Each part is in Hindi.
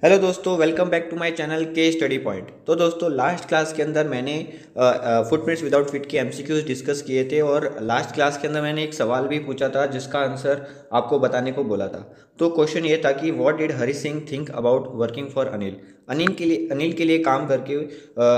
हेलो दोस्तों, welcome back to my channel K study point. तो दोस्तों, लास्ट क्लास के अंदर मैंने फुटप्रिंट्स विदाउट फीट के एमसीक्यूज डिस्कस किए थे और लास्ट क्लास के अंदर मैंने एक सवाल भी पूछा था जिसका आंसर आपको बताने को बोला था। तो क्वेश्चन ये था कि what did Hari Singh think about working for Anil. Anil के लिए काम करके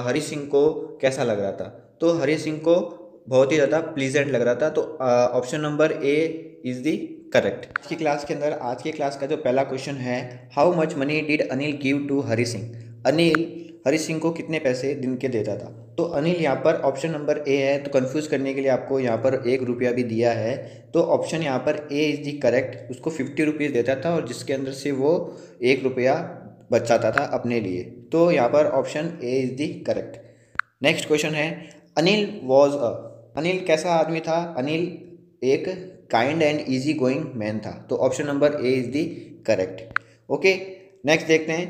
हरी सिंह को कैसा लग रहा था। तो हरी सिंह को बहुत ही ज़्यादा प्लीजेंट लग रहा था। तो option number A is the correct. आज की क्लास का जो पहला क्वेश्चन है, how much money did Anil give to Hari Singh. Anil Hari Singh को कितने पैसे दिन के देता था। तो अनिल यहाँ पर ऑप्शन नंबर ए है, तो कंफ्यूज करने के लिए आपको यहाँ पर 1 रुपया भी दिया है। तो ऑप्शन यहाँ पर ए इज़ दी करेक्ट। उसको 50 रुपीज़ देता था और जिसके अंदर से वो 1 रुपया बचाता था अपने लिए। तो यहाँ पर option A is the correct. Next question है, अनिल कैसा आदमी था। अनिल एक kind and easy going man था। तो option number A is the correct. Okay, next देखते हैं,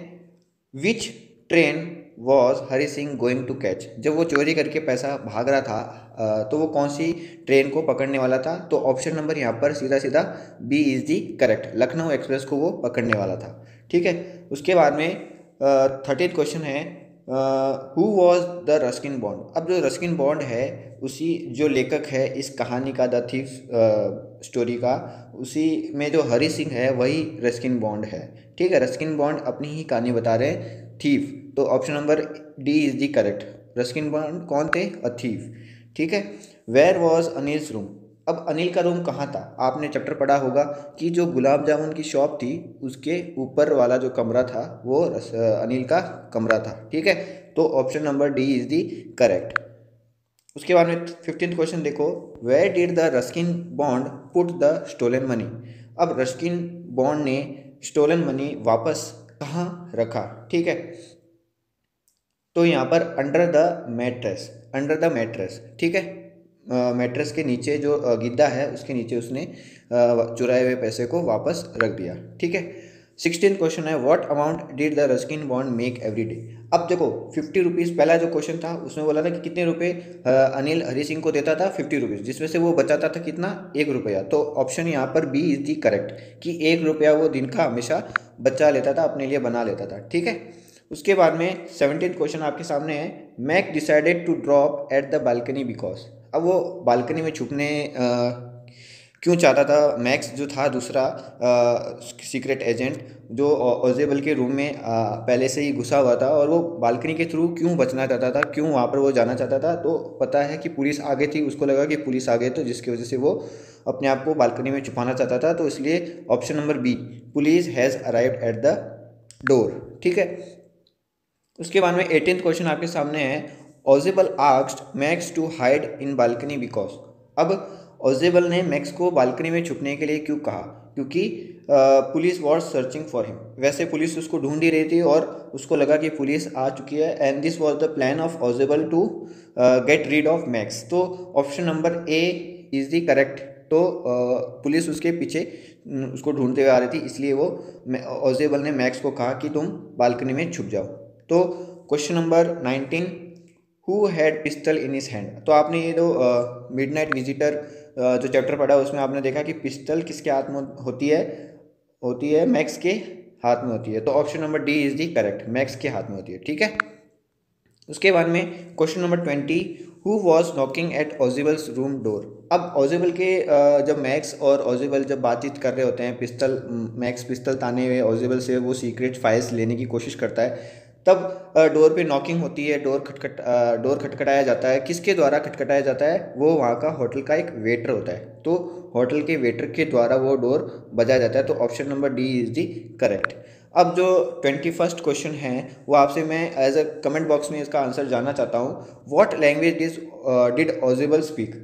which train was Hari Singh going to catch. जब वो चोरी करके पैसा भाग रहा था तो वो कौन सी ट्रेन को पकड़ने वाला था। तो ऑप्शन नंबर यहाँ पर सीधा सीधा B is the correct, Lucknow express को वो पकड़ने वाला था। ठीक है, उसके बाद में 13th क्वेश्चन है, who was the Ruskin bond. अब जो रस्किन बॉन्ड है, उसी जो लेखक है इस कहानी का, द थीफ स्टोरी का, उसी में जो हरी सिंह है वही रस्किन बॉन्ड है। ठीक है, रस्किन बॉन्ड अपनी ही कहानी बता रहे हैं, थीफ। तो option number D is the correct. Ruskin bond कौन थे, अ थीफ। ठीक है, वेयर वॉज अनिल्स रूम। अब अनिल का रूम कहाँ था। आपने चैप्टर पढ़ा होगा कि जो गुलाब जामुन की शॉप थी उसके ऊपर वाला जो कमरा था वो अनिल का कमरा था। ठीक है, तो option number D is the correct. उसके बाद में 15th क्वेश्चन देखो, where did the Ruskin Bond put the stolen money. अब रस्किन बॉन्ड ने स्टोलन मनी वापस कहाँ रखा। ठीक है, तो यहाँ पर अंडर द मैट्रेस। ठीक है, मैट्रेस के नीचे जो गिद्दा है उसके नीचे उसने चुराए हुए पैसे को वापस रख दिया। ठीक है, 16th क्वेश्चन है, what amount did the Ruskin bond make every day. अब देखो 50 रुपीज़, पहला जो क्वेश्चन था उसमें बोला था कि कितने रुपए अनिल हरी सिंह को देता था, 50 रुपीज़, जिसमें से वो बचाता था कितना, 1 रुपया। तो ऑप्शन यहाँ पर बी इज दी करेक्ट कि 1 रुपया वो दिन का हमेशा बचा लेता था, अपने लिए बना लेता था। ठीक है, उसके बाद में 17th क्वेश्चन आपके सामने है, Mac decided to drop at the balcony because. अब वो बालकनी में छुपने क्यों चाहता था। मैक्स जो था दूसरा सीक्रेट एजेंट जो ओजेबल के रूम में पहले से ही घुसा हुआ था, और वो बालकनी के थ्रू क्यों बचना चाहता था, क्यों वहाँ पर वो जाना चाहता था। तो पता है कि पुलिस आगे थी, उसको लगा कि पुलिस आगे, तो जिसकी वजह से वो अपने आप को बालकनी में छुपाना चाहता था। तो इसलिए option number B, police has arrived at the door. ठीक है, उसके बाद में 18th क्वेश्चन आपके सामने है, Ojable asked Max to hide in balcony because. अब ओजेबल ने मैक्स को बालकनी में छुपने के लिए क्यों कहा, क्योंकि police was searching for him. वैसे पुलिस उसको ढूंढ ही रही थी और उसको लगा कि पुलिस आ चुकी है, and this was the plan of Ojable to get rid of Max. तो option number A is the correct. तो पुलिस उसके पीछे उसको ढूंढते हुए आ रही थी, इसलिए वो ओजेबल ने मैक्स को कहा कि तुम बालकनी में छुप जाओ। तो question number 19, who had pistol in his hand. तो आपने ये जो मिडनाइट विजिटर जो चैप्टर पढ़ा उसमें आपने देखा कि पिस्टल किसके हाथ में होती है मैक्स के हाथ में होती है। तो option number D is the correct, max के हाथ में होती है। ठीक है, उसके बाद में question number 20, who was knocking at Ojable's room door. अब ओजेबल के जब मैक्स और ओजेबल जब बातचीत कर रहे होते हैं, मैक्स पिस्टल ताने हुए ओजेबल से वो सीक्रेट फाइल्स लेने की कोशिश करता है, तब डोर पे नॉकिंग होती है, डोर खटखटाया जाता है। किसके द्वारा खटखटाया जाता है, वो वहाँ का होटल का एक वेटर होता है। तो होटल के वेटर के द्वारा वो डोर बजाया जाता है। तो option number D is the correct. अब जो 21st क्वेश्चन है वो आपसे मैं एज अ कमेंट बॉक्स में इसका आंसर जानना चाहता हूँ, व्हाट लैंग्वेज डिड ओजेबल स्पीक।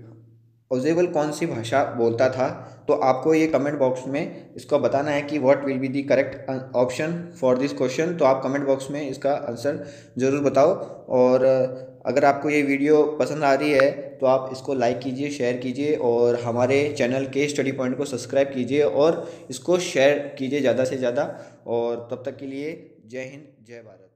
ओजेबल कौन सी भाषा बोलता था। तो आपको ये कमेंट बॉक्स में इसको बताना है कि what will be the correct option for this question. तो आप कमेंट बॉक्स में इसका आंसर ज़रूर बताओ। और अगर आपको ये वीडियो पसंद आ रही है तो आप इसको लाइक कीजिए, शेयर कीजिए, और हमारे चैनल के स्टडी पॉइंट को सब्सक्राइब कीजिए और इसको शेयर कीजिए ज़्यादा से ज़्यादा। और तब तक के लिए जय हिंद, जय भारत।